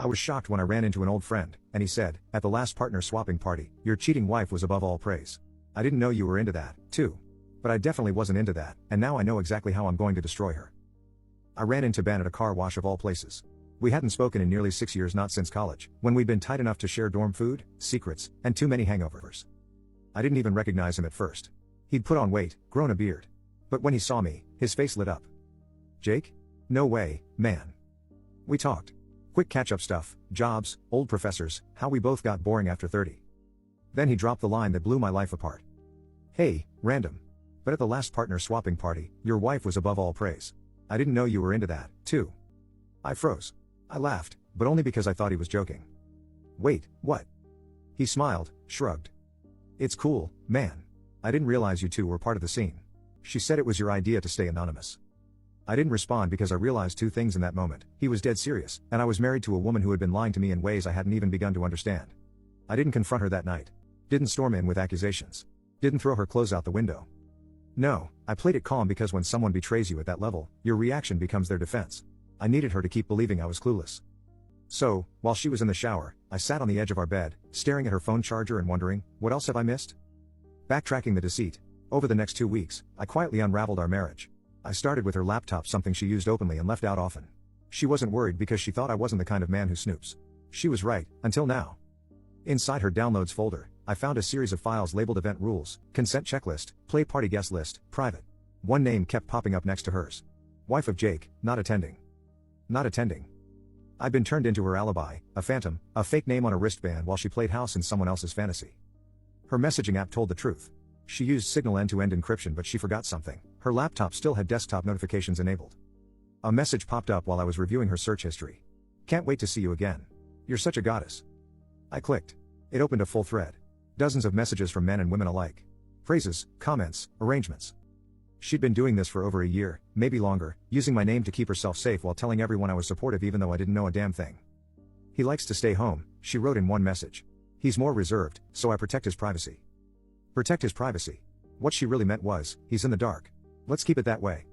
I was shocked when I ran into an old friend, and he said, at the last partner swapping party, your cheating wife was above all praise. I didn't know you were into that, too. But I definitely wasn't into that, and now I know exactly how I'm going to destroy her. I ran into Ben at a car wash of all places. We hadn't spoken in nearly 6 years, not since college, when we'd been tight enough to share dorm food, secrets, and too many hangovers. I didn't even recognize him at first. He'd put on weight, grown a beard. But when he saw me, his face lit up. Jake? No way, man. We talked. Quick catch-up stuff, jobs, old professors, how we both got boring after 30. Then he dropped the line that blew my life apart. Hey, random. But at the last partner swapping party, your wife was above all praise. I didn't know you were into that, too. I froze. I laughed, but only because I thought he was joking. Wait, what? He smiled, shrugged. It's cool, man. I didn't realize you two were part of the scene. She said it was your idea to stay anonymous. I didn't respond because I realized two things in that moment. He was dead serious, and I was married to a woman who had been lying to me in ways I hadn't even begun to understand. I didn't confront her that night. Didn't storm in with accusations. Didn't throw her clothes out the window. No, I played it calm because when someone betrays you at that level, your reaction becomes their defense. I needed her to keep believing I was clueless. So, while she was in the shower, I sat on the edge of our bed, staring at her phone charger and wondering, what else have I missed? Backtracking the deceit. Over the next 2 weeks, I quietly unraveled our marriage. I started with her laptop, something she used openly and left out often. She wasn't worried because she thought I wasn't the kind of man who snoops. She was right, until now. Inside her downloads folder, I found a series of files labeled event rules, consent checklist, play party guest list, private. One name kept popping up next to hers. Wife of Jake, not attending. Not attending. I'd been turned into her alibi, a phantom, a fake name on a wristband while she played house in someone else's fantasy. Her messaging app told the truth. She used Signal end-to-end encryption, but she forgot something. Her laptop still had desktop notifications enabled. A message popped up while I was reviewing her search history. Can't wait to see you again. You're such a goddess. I clicked. It opened a full thread. Dozens of messages from men and women alike. Phrases, comments, arrangements. She'd been doing this for over a year, maybe longer, using my name to keep herself safe while telling everyone I was supportive even though I didn't know a damn thing. He likes to stay home, she wrote in one message. He's more reserved, so I protect his privacy. Protect his privacy. What she really meant was, he's in the dark. Let's keep it that way.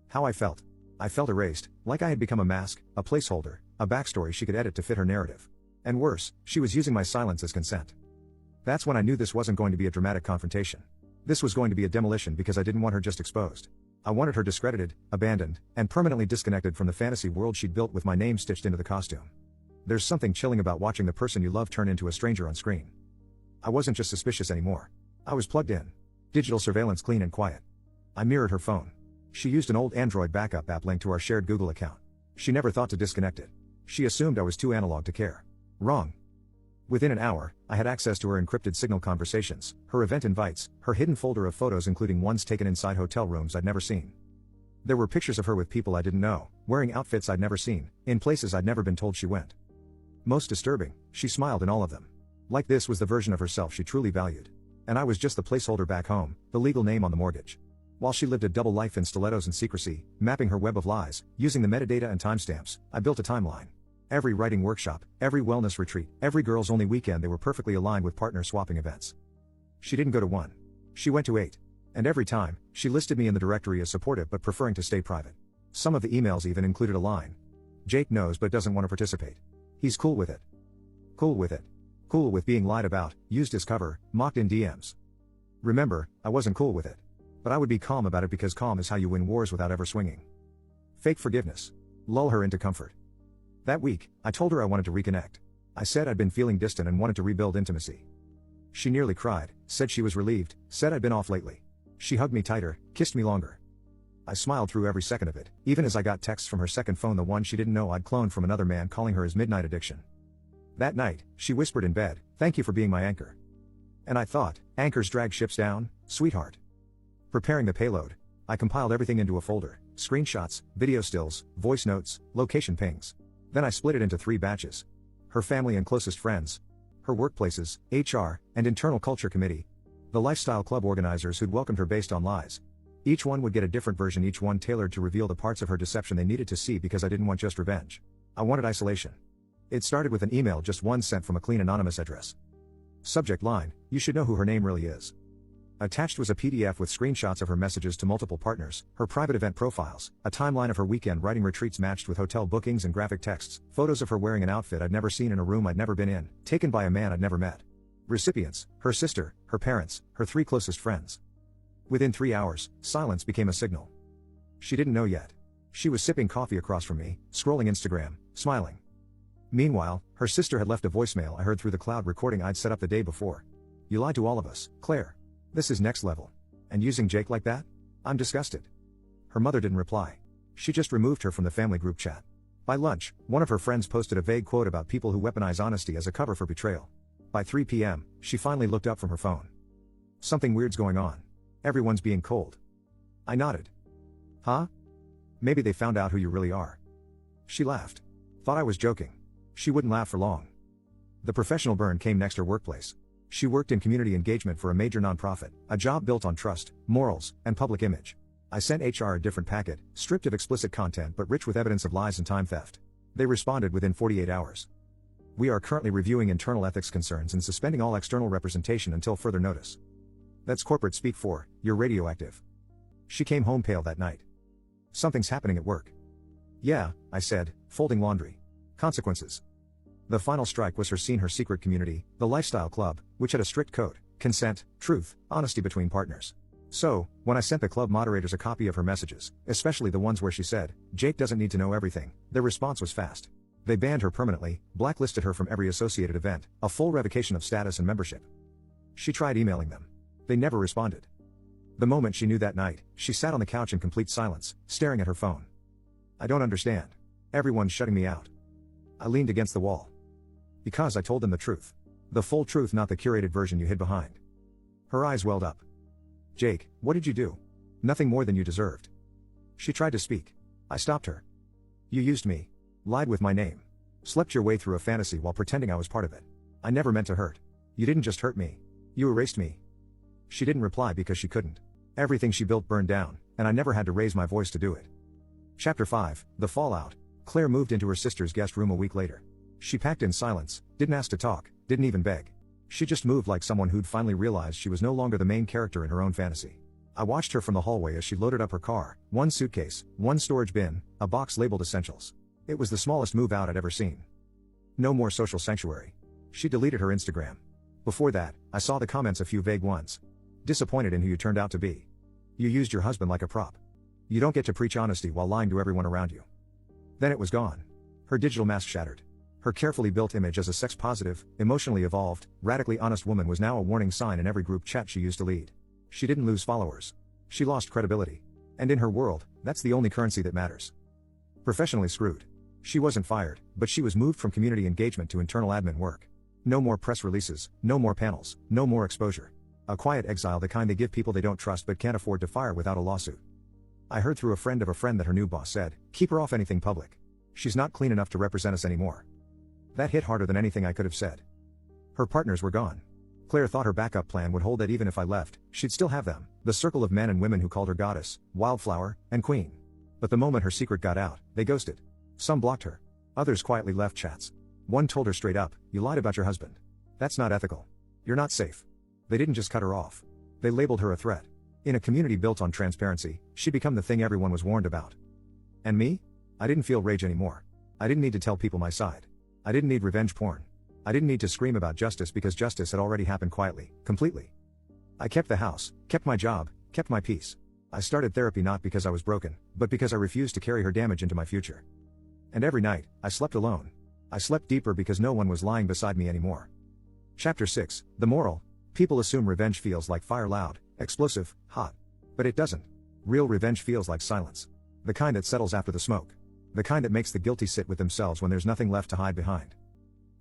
How I felt. I felt erased, like I had become a mask, a placeholder, a backstory she could edit to fit her narrative. And worse, she was using my silence as consent. That's when I knew this wasn't going to be a dramatic confrontation. This was going to be a demolition because I didn't want her just exposed. I wanted her discredited, abandoned, and permanently disconnected from the fantasy world she'd built with my name stitched into the costume. There's something chilling about watching the person you love turn into a stranger on screen. I wasn't just suspicious anymore. I was plugged in. Digital surveillance, clean and quiet. I mirrored her phone. She used an old Android backup app linked to our shared Google account. She never thought to disconnect it. She assumed I was too analog to care. Wrong. Within an hour, I had access to her encrypted Signal conversations, her event invites, her hidden folder of photos including ones taken inside hotel rooms I'd never seen. There were pictures of her with people I didn't know, wearing outfits I'd never seen, in places I'd never been told she went. Most disturbing, she smiled in all of them. Like this was the version of herself she truly valued. And I was just the placeholder back home, the legal name on the mortgage. While she lived a double life in stilettos and secrecy, mapping her web of lies, using the metadata and timestamps, I built a timeline. Every writing workshop, every wellness retreat, every girls' only weekend, they were perfectly aligned with partner swapping events. She didn't go to one. She went to 8. And every time, she listed me in the directory as supportive but preferring to stay private. Some of the emails even included a line. Jake knows but doesn't want to participate. He's cool with it. Cool with it. Cool with being lied about, used as cover, mocked in DMs. Remember, I wasn't cool with it. But I would be calm about it because calm is how you win wars without ever swinging. Fake forgiveness. Lull her into comfort. That week, I told her I wanted to reconnect. I said I'd been feeling distant and wanted to rebuild intimacy. She nearly cried, said she was relieved, said I'd been off lately. She hugged me tighter, kissed me longer. I smiled through every second of it, even as I got texts from her second phone, the one she didn't know I'd cloned from another man, calling her his midnight addiction. That night, she whispered in bed, "Thank you for being my anchor." And I thought, anchors drag ships down, sweetheart. Preparing the payload, I compiled everything into a folder: screenshots, video stills, voice notes, location pings. Then I split it into 3 batches. Her family and closest friends. Her workplaces, HR, and internal culture committee. The lifestyle club organizers who'd welcomed her based on lies. Each one would get a different version, each one tailored to reveal the parts of her deception they needed to see because I didn't want just revenge. I wanted isolation. It started with an email, just one sent from a clean anonymous address. Subject line: you should know who her name really is. Attached was a PDF with screenshots of her messages to multiple partners, her private event profiles, a timeline of her weekend writing retreats matched with hotel bookings and graphic texts, photos of her wearing an outfit I'd never seen in a room I'd never been in, taken by a man I'd never met. Recipients: her sister, her parents, her 3 closest friends. Within 3 hours, silence became a signal. She didn't know yet. She was sipping coffee across from me, scrolling Instagram, smiling. Meanwhile, her sister had left a voicemail I heard through the cloud recording I'd set up the day before. "You lied to all of us, Claire. This is next level. And using Jake like that? I'm disgusted." Her mother didn't reply. She just removed her from the family group chat. By lunch, one of her friends posted a vague quote about people who weaponize honesty as a cover for betrayal. By 3 p.m., she finally looked up from her phone. "Something weird's going on. Everyone's being cold." I nodded. "Huh? Maybe they found out who you really are." She laughed. Thought I was joking. She wouldn't laugh for long. The professional burn came next her workplace. She worked in community engagement for a major nonprofit, a job built on trust, morals, and public image. I sent HR a different packet, stripped of explicit content but rich with evidence of lies and time theft. They responded within 48 hours. "We are currently reviewing internal ethics concerns and suspending all external representation until further notice." That's corporate speak for, "You're radioactive." She came home pale that night. "Something's happening at work." "Yeah," I said, folding laundry. "Consequences." The final strike was her seeing her secret community, the Lifestyle Club, which had a strict code: consent, truth, honesty between partners. So, when I sent the club moderators a copy of her messages, especially the ones where she said, "Jake doesn't need to know everything," their response was fast. They banned her permanently, blacklisted her from every associated event, a full revocation of status and membership. She tried emailing them. They never responded. The moment she knew that night, she sat on the couch in complete silence, staring at her phone. "I don't understand. Everyone's shutting me out." I leaned against the wall. "Because I told them the truth. The full truth, not the curated version you hid behind." Her eyes welled up. "Jake, what did you do?" "Nothing more than you deserved." She tried to speak. I stopped her. "You used me. Lied with my name. Slept your way through a fantasy while pretending I was part of it. I never meant to hurt. You didn't just hurt me. You erased me." She didn't reply because she couldn't. Everything she built burned down, and I never had to raise my voice to do it. Chapter 5, The Fallout. Claire moved into her sister's guest room a week later. She packed in silence, didn't ask to talk, didn't even beg. She just moved like someone who'd finally realized she was no longer the main character in her own fantasy. I watched her from the hallway as she loaded up her car, 1 suitcase, 1 storage bin, a box labeled essentials. It was the smallest move out I'd ever seen. No more social sanctuary. She deleted her Instagram. Before that, I saw the comments, a few vague ones. "Disappointed in who you turned out to be. You used your husband like a prop. You don't get to preach honesty while lying to everyone around you." Then it was gone. Her digital mask shattered. Her carefully built image as a sex-positive, emotionally evolved, radically honest woman was now a warning sign in every group chat she used to lead. She didn't lose followers. She lost credibility. And in her world, that's the only currency that matters. Professionally screwed. She wasn't fired, but she was moved from community engagement to internal admin work. No more press releases, no more panels, no more exposure. A quiet exile, the kind they give people they don't trust but can't afford to fire without a lawsuit. I heard through a friend of a friend that her new boss said, "Keep her off anything public. She's not clean enough to represent us anymore." That hit harder than anything I could have said. Her partners were gone. Claire thought her backup plan would hold, that even if I left, she'd still have them, the circle of men and women who called her goddess, wildflower, and queen. But the moment her secret got out, they ghosted. Some blocked her. Others quietly left chats. One told her straight up, "You lied about your husband. That's not ethical. You're not safe." They didn't just cut her off. They labeled her a threat. In a community built on transparency, she'd become the thing everyone was warned about. And me? I didn't feel rage anymore. I didn't need to tell people my side. I didn't need revenge porn. I didn't need to scream about justice because justice had already happened quietly, completely. I kept the house, kept my job, kept my peace. I started therapy not because I was broken, but because I refused to carry her damage into my future. And every night, I slept alone. I slept deeper because no one was lying beside me anymore. Chapter 6, The Moral. People assume revenge feels like fire, loud, explosive, hot. But it doesn't. Real revenge feels like silence. The kind that settles after the smoke. The kind that makes the guilty sit with themselves when there's nothing left to hide behind.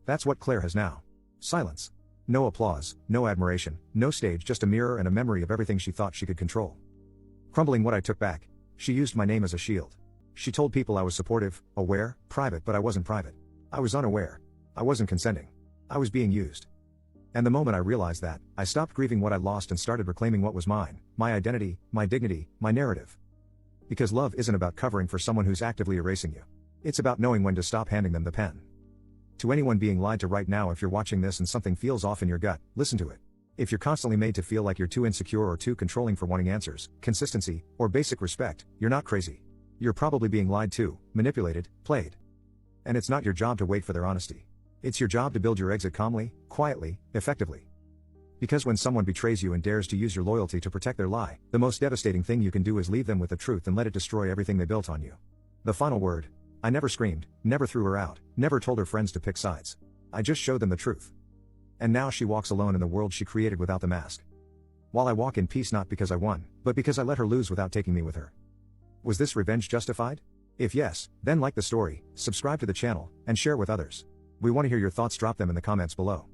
That's what Claire has now. Silence. No applause, no admiration, no stage, just a mirror and a memory of everything she thought she could control. Crumbling what I took back. She used my name as a shield. She told people I was supportive, aware, private, but I wasn't private. I was unaware. I wasn't consenting. I was being used. And the moment I realized that, I stopped grieving what I lost and started reclaiming what was mine, my identity, my dignity, my narrative. Because love isn't about covering for someone who's actively erasing you. It's about knowing when to stop handing them the pen. To anyone being lied to right now, if you're watching this and something feels off in your gut, listen to it. If you're constantly made to feel like you're too insecure or too controlling for wanting answers, consistency, or basic respect, you're not crazy. You're probably being lied to, manipulated, played. And it's not your job to wait for their honesty. It's your job to build your exit calmly, quietly, effectively. Because when someone betrays you and dares to use your loyalty to protect their lie, the most devastating thing you can do is leave them with the truth and let it destroy everything they built on you. The final word. I never screamed, never threw her out, never told her friends to pick sides. I just showed them the truth. And now she walks alone in the world she created without the mask. While I walk in peace not because I won, but because I let her lose without taking me with her. Was this revenge justified? If yes, then like the story, subscribe to the channel, and share with others. We want to hear your thoughts. Drop them in the comments below.